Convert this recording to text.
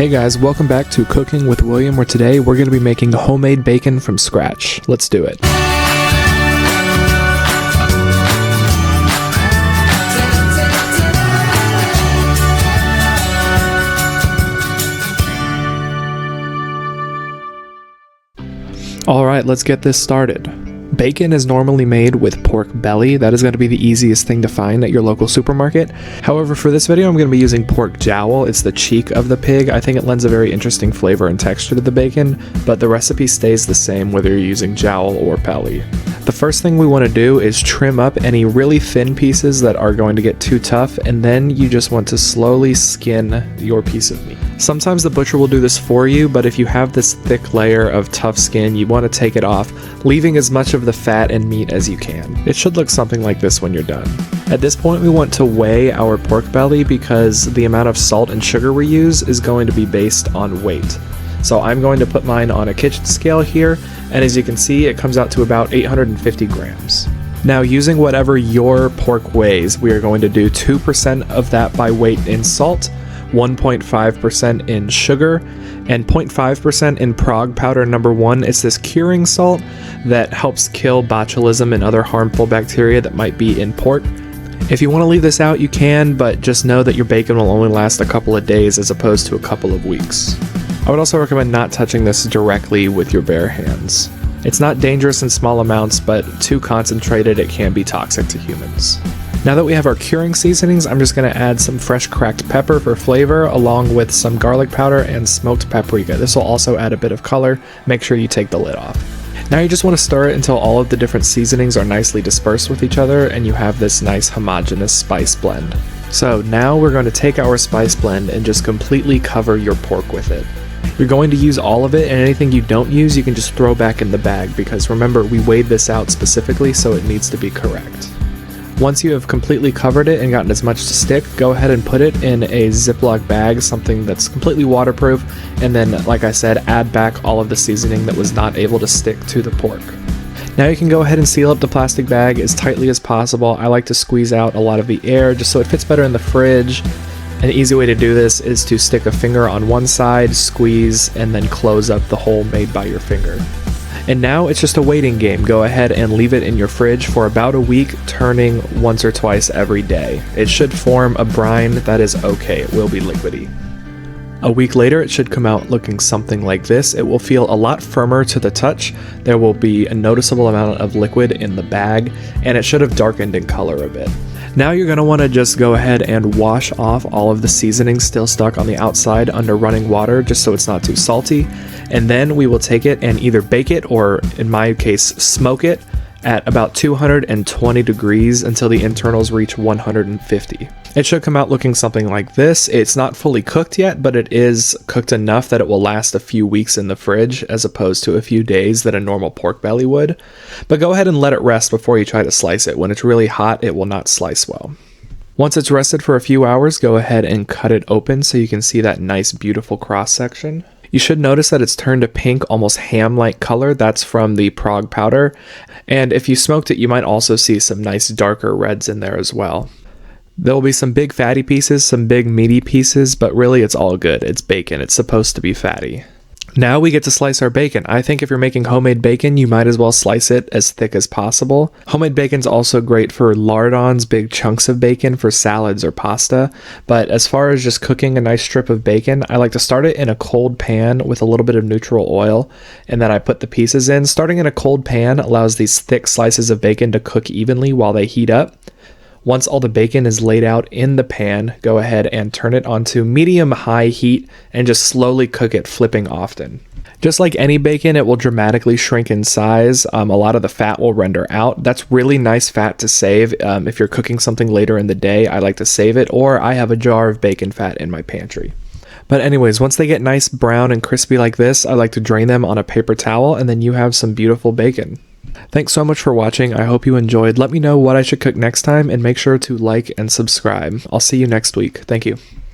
Hey guys, welcome back to Cooking with William, where today we're going to be making homemade bacon from scratch. Let's do it. Alright, let's get this started. Bacon is normally made with pork belly. That is going to be the easiest thing to find at your local supermarket. However, for this video, I'm going to be using pork jowl. It's the cheek of the pig. I think it lends a very interesting flavor and texture to the bacon, but the recipe stays the same whether you're using jowl or belly. The first thing we want to do is trim up any really thin pieces that are going to get too tough, and then you just want to slowly skin your piece of meat. Sometimes the butcher will do this for you, but if you have this thick layer of tough skin, you want to take it off, leaving as much of the fat and meat as you can. It should look something like this when you're done. At this point, we want to weigh our pork belly because the amount of salt and sugar we use is going to be based on weight. So I'm going to put mine on a kitchen scale here, and as you can see, it comes out to about 850 grams. Now, using whatever your pork weighs, we are going to do 2% of that by weight in salt, 1.5% in sugar, and 0.5% in prog powder number 1. It's this curing salt that helps kill botulism and other harmful bacteria that might be in pork. If you want to leave this out, you can, but just know that your bacon will only last a couple of days as opposed to a couple of weeks. I would also recommend not touching this directly with your bare hands. It's not dangerous in small amounts, but too concentrated, it can be toxic to humans. Now that we have our curing seasonings, I'm just going to add some fresh cracked pepper for flavor, along with some garlic powder and smoked paprika. This will also add a bit of color. Make sure you take the lid off. Now you just want to stir it until all of the different seasonings are nicely dispersed with each other and you have this nice homogeneous spice blend. So now we're going to take our spice blend and just completely cover your pork with it. You're going to use all of it, and anything you don't use you can just throw back in the bag, because remember, we weighed this out specifically, so it needs to be correct. Once you have completely covered it and gotten as much to stick, go ahead and put it in a Ziploc bag, something that's completely waterproof, and then, like I said, add back all of the seasoning that was not able to stick to the pork. Now you can go ahead and seal up the plastic bag as tightly as possible. I like to squeeze out a lot of the air just so it fits better in the fridge. An easy way to do this is to stick a finger on one side, squeeze, and then close up the hole made by your finger. And now it's just a waiting game. Go ahead and leave it in your fridge for about a week, turning once or twice every day. It should form a brine that is okay. It will be liquidy. A week later, it should come out looking something like this. It will feel a lot firmer to the touch. There will be a noticeable amount of liquid in the bag, and it should have darkened in color a bit. Now you're going to want to just go ahead and wash off all of the seasoning still stuck on the outside under running water, just so it's not too salty. And then we will take it and either bake it, or in my case, smoke it at about 220 degrees until the internals reach 150. It should come out looking something like this. It's not fully cooked yet, but it is cooked enough that it will last a few weeks in the fridge as opposed to a few days that a normal pork belly would. But go ahead and let it rest before you try to slice it. When it's really hot, it will not slice well. Once it's rested for a few hours, go ahead and cut it open so you can see that nice, beautiful cross section. You should notice that it's turned a pink, almost ham-like color. That's from the prog powder. And if you smoked it, you might also see some nice darker reds in there as well. There will be some big fatty pieces, some big meaty pieces, but really it's all good. It's bacon. It's supposed to be fatty. Now we get to slice our bacon. I think if you're making homemade bacon, you might as well slice it as thick as possible. Homemade bacon's also great for lardons, big chunks of bacon for salads or pasta. But as far as just cooking a nice strip of bacon, I like to start it in a cold pan with a little bit of neutral oil, and then I put the pieces in. Starting in a cold pan allows these thick slices of bacon to cook evenly while they heat up. Once all the bacon is laid out in the pan, go ahead and turn it onto medium-high heat and just slowly cook it, flipping often. Just like any bacon, it will dramatically shrink in size. A lot of the fat will render out. That's really nice fat to save. If you're cooking something later in the day, I like to save it, or I have a jar of bacon fat in my pantry. But anyways, once they get nice brown and crispy like this, I like to drain them on a paper towel, and then you have some beautiful bacon. Thanks so much for watching. I hope you enjoyed. Let me know what I should cook next time, and make sure to like and subscribe. I'll see you next week. Thank you.